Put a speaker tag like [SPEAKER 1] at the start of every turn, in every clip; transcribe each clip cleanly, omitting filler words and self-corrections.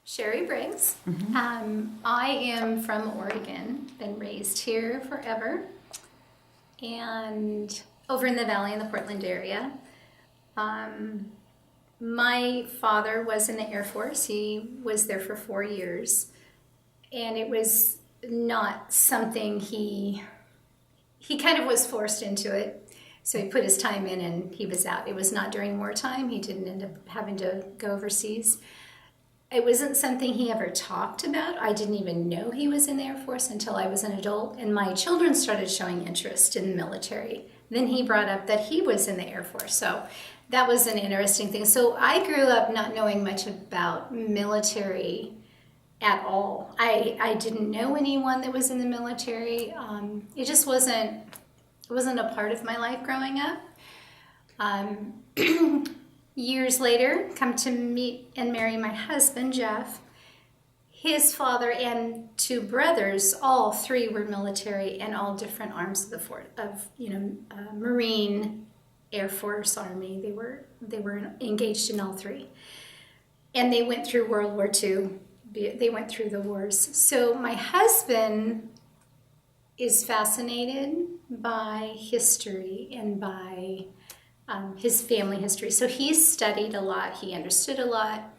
[SPEAKER 1] Sherri Briggs. I am from Oregon, been raised here forever, and over in the valley in the Portland area. My father was in the Air Force. He was there for 4 years, and it was not something he kind of was forced into it. So he put his time in and he was out. It was not during wartime. He didn't end up having to go overseas. It wasn't something he ever talked about. I didn't even know he was in the Air Force until I was an adult, and my children started showing interest in the military. Then he brought up that he was in the Air Force, so that was an interesting thing. So I grew up not knowing much about military at all. I didn't know anyone that was in the military. It just wasn't a part of my life growing up. Years later, come to meet and marry my husband, Jeff. His father and 2 brothers, all 3 were military and all different arms of Marine, Air Force, Army. They were engaged in all 3. And they went through World War II. They went through the wars. So my husband is fascinated by history and by his family history. So he studied a lot. He understood a lot.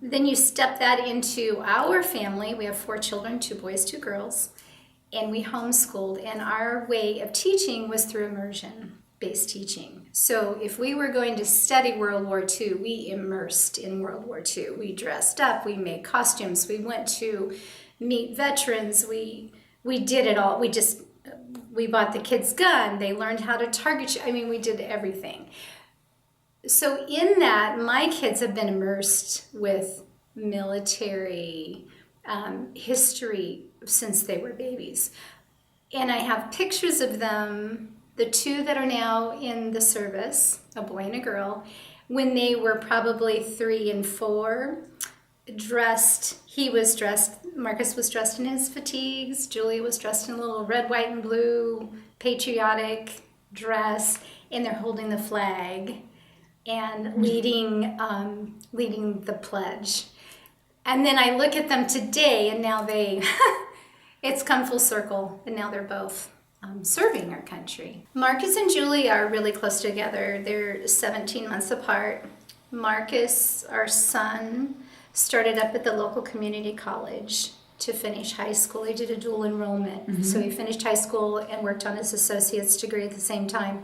[SPEAKER 1] Then you step that into our family. We have 4 children, 2 boys, 2 girls, and we homeschooled. And our way of teaching was through immersion-based teaching. So if we were going to study World War II, we immersed in World War II. We dressed up. We made costumes. We went to meet veterans. We did it all. We bought the kids' gun. They learned how to target shoot. I mean, we did everything. So in that, my kids have been immersed with military history since they were babies. And I have pictures of them, the 2 that are now in the service, a boy and a girl, when they were probably 3 and 4, Marcus was dressed in his fatigues, Julia was dressed in a little red, white, and blue patriotic dress, and they're holding the flag and leading the pledge. And then I look at them today, and now it's come full circle, and now they're both serving our country. Marcus and Julia are really close together. They're 17 months apart. Marcus, our son, started up at the local community college to finish high school. He did a dual enrollment. So he finished high school and worked on his associate's degree at the same time.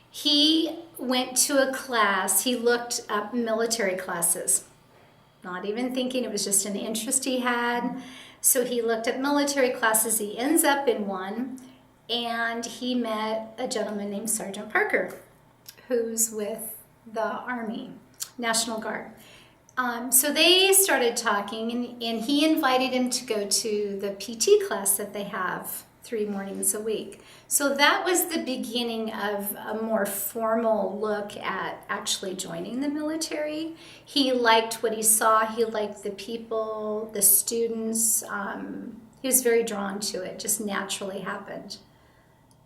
[SPEAKER 1] He went to a class. He looked up military classes, not even thinking, it was just an interest he had. So he looked at military classes. He ends up in one, and he met a gentleman named Sergeant Parker, who's with the Army, National Guard. So they started talking, and he invited him to go to the PT class that they have 3 mornings a week. So that was the beginning of a more formal look at actually joining the military. He liked what he saw. He liked the people, the students. He was very drawn to it, just naturally happened.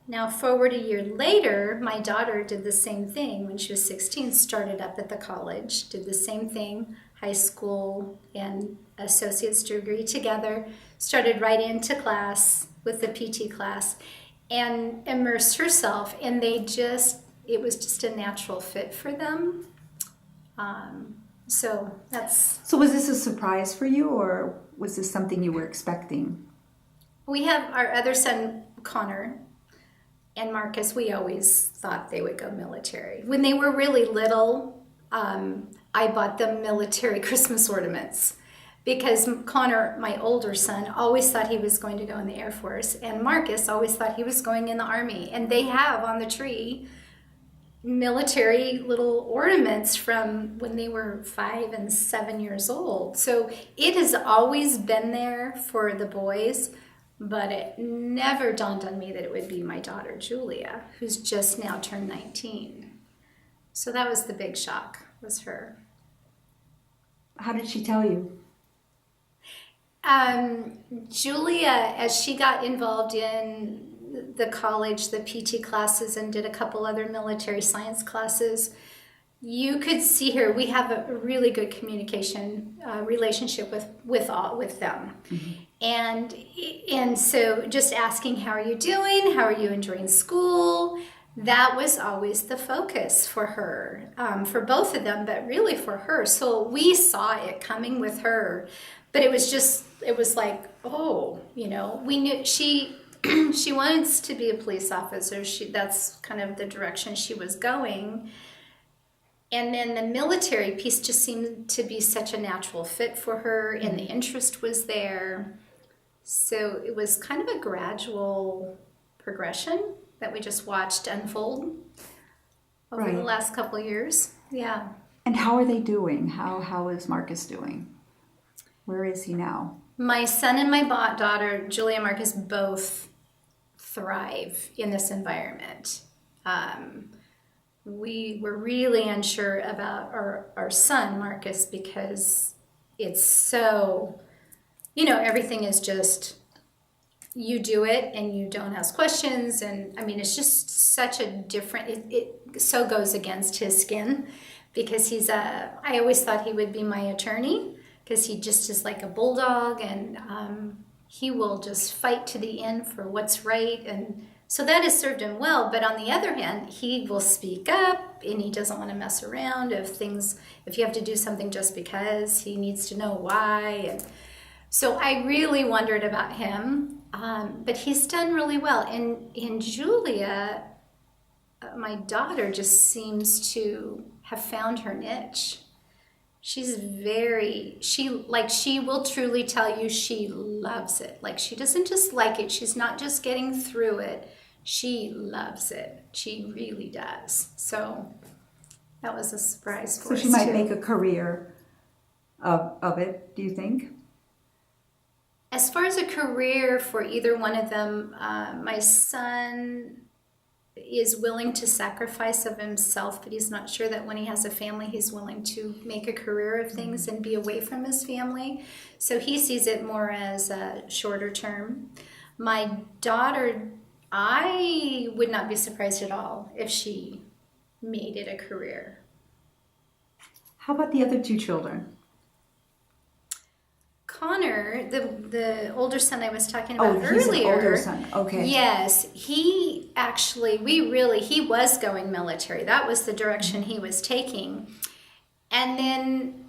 [SPEAKER 1] Now, forward a year later, my daughter did the same thing when she was 16, started up at the college, did the same thing, high school and associate's degree together, started right into class with the PT class and immersed herself, and it was just a natural fit for them. So
[SPEAKER 2] was this a surprise for you, or was this something you were expecting?
[SPEAKER 1] We have our other son, Connor, and Marcus. We always thought they would go military. When they were really little, I bought them military Christmas ornaments because Connor, my older son, always thought he was going to go in the Air Force, and Marcus always thought he was going in the Army. And they have on the tree military little ornaments from when they were 5 and 7 years old. So it has always been there for the boys, but it never dawned on me that it would be my daughter, Julia, who's just now turned 19. So that was the big shock, was her.
[SPEAKER 2] How did she tell you?
[SPEAKER 1] Julia, as she got involved in the college, the PT classes, and did a couple other military science classes, you could see her. We have a really good communication relationship with them, and so just asking, how are you doing? How are you enjoying school? That was always the focus for her, for both of them, but really for her. So we saw it coming with her, but it was like, oh, we knew she she wants to be a police officer. That's kind of the direction she was going. And then the military piece just seemed to be such a natural fit for her, and the interest was there. So it was kind of a gradual progression that we just watched unfold over the last couple of years. Yeah.
[SPEAKER 2] And how are they doing? How is Marcus doing? Where is he now?
[SPEAKER 1] My son and my daughter, Julia and Marcus, both thrive in this environment. We were really unsure about our son, Marcus, because it's so, everything is just, you do it and you don't ask questions. And I mean, it's just such a different, it so goes against his skin, because I always thought he would be my attorney, because he just is like a bulldog, and he will just fight to the end for what's right. And so that has served him well. But on the other hand, he will speak up, and he doesn't want to mess around if you have to do something just because. He needs to know why. And so I really wondered about him, but he's done really well. And Julia, my daughter, just seems to have found her niche. She will truly tell you she loves it. Like, she doesn't just like it. She's not just getting through it. She loves it. She really does. So that was a surprise for us.
[SPEAKER 2] So she might make a career of it, do you think?
[SPEAKER 1] As far as a career for either one of them, my son is willing to sacrifice of himself, but he's not sure that when he has a family, he's willing to make a career of things and be away from his family. So he sees it more as a shorter term. My daughter, I would not be surprised at all if she made it a career.
[SPEAKER 2] How about the other two children?
[SPEAKER 1] Connor, the older son I was talking about earlier.
[SPEAKER 2] He's an older son. Okay.
[SPEAKER 1] Yes, he actually, he was going military. That was the direction he was taking. And then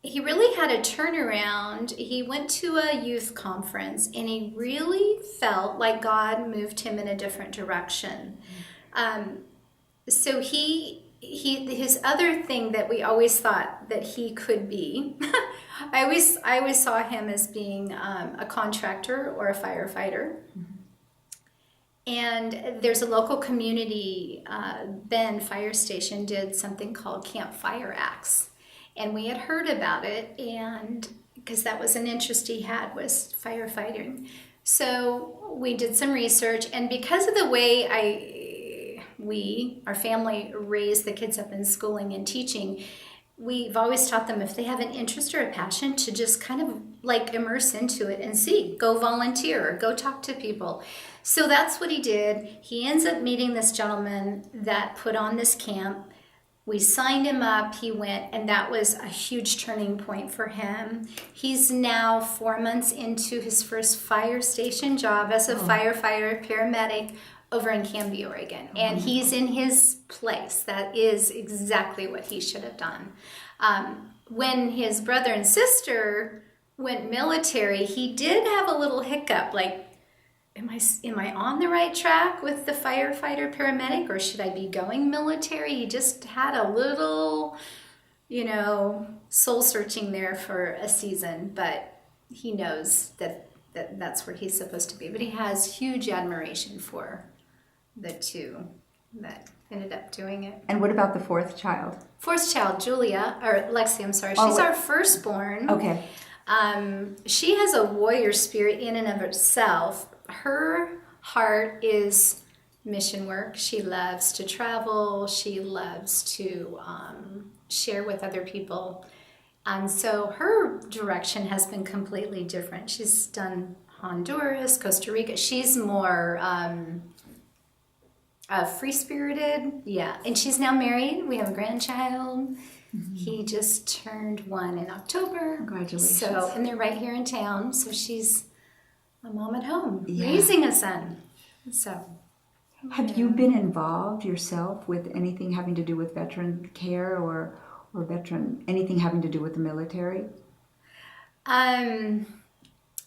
[SPEAKER 1] he really had a turnaround. He went to a youth conference, and he really felt like God moved him in a different direction. So his other thing that we always thought that he could be, I always saw him as being a contractor or a firefighter. And there's a local community, Bend Fire Station did something called Camp Fire Acts. And we had heard about it, and because that was an interest he had, was firefighting. So we did some research, and because of the way our family raised the kids up in schooling and teaching, we've always taught them, if they have an interest or a passion, to just kind of like immerse into it and go volunteer, or go talk to people. So that's what he did. He ends up meeting this gentleman that put on this camp. We signed him up, he went, and that was a huge turning point for him. He's now 4 months into his first fire station job as a firefighter, paramedic, over in Canby, Oregon. And he's in his place. That is exactly what he should have done. When his brother and sister went military, he did have a little hiccup, like, am I on the right track with the firefighter paramedic, or should I be going military? He just had a little, soul searching there for a season, but he knows that's where he's supposed to be. But he has huge admiration for the two that ended up doing it.
[SPEAKER 2] And what about the fourth child?
[SPEAKER 1] Fourth child, Julia, or Lexi, I'm sorry. She's our firstborn.
[SPEAKER 2] Okay.
[SPEAKER 1] She has a warrior spirit in and of herself. Her heart is mission work. She loves to travel. She loves to share with other people. And so her direction has been completely different. She's done Honduras, Costa Rica. She's more free-spirited, yeah. And she's now married. We have a grandchild. He just turned 1 in October.
[SPEAKER 2] Congratulations.
[SPEAKER 1] So, and they're right here in town. So she's a mom at home,
[SPEAKER 2] Yeah.
[SPEAKER 1] raising a son. So,
[SPEAKER 2] Have you been involved yourself with anything having to do with veteran care or anything having to do with the military?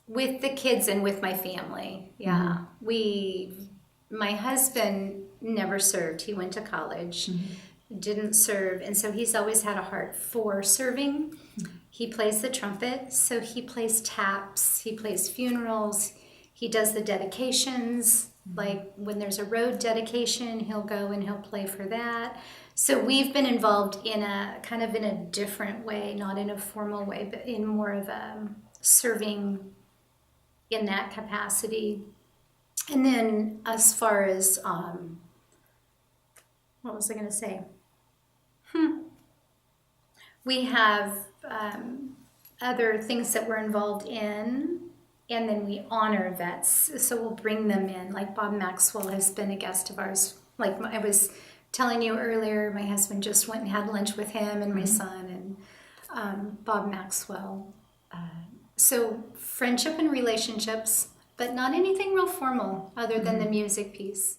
[SPEAKER 1] with the kids and with my family, yeah. My husband never served. He went to college, didn't serve, and so he's always had a heart for serving. He plays the trumpet, so he plays taps, he plays funerals, he does the dedications. Like when there's a road dedication, he'll go and he'll play for that. So we've been involved in a kind of in a different way, not in a formal way, but in more of a serving in that capacity. And then as far as, what was I going to say? We have other things that we're involved in, and then we honor vets. So we'll bring them in. Like Bob Maxwell has been a guest of ours. Like I was telling you earlier, my husband just went and had lunch with him and my son and Bob Maxwell. So friendship and relationships, but not anything real formal other than the music piece.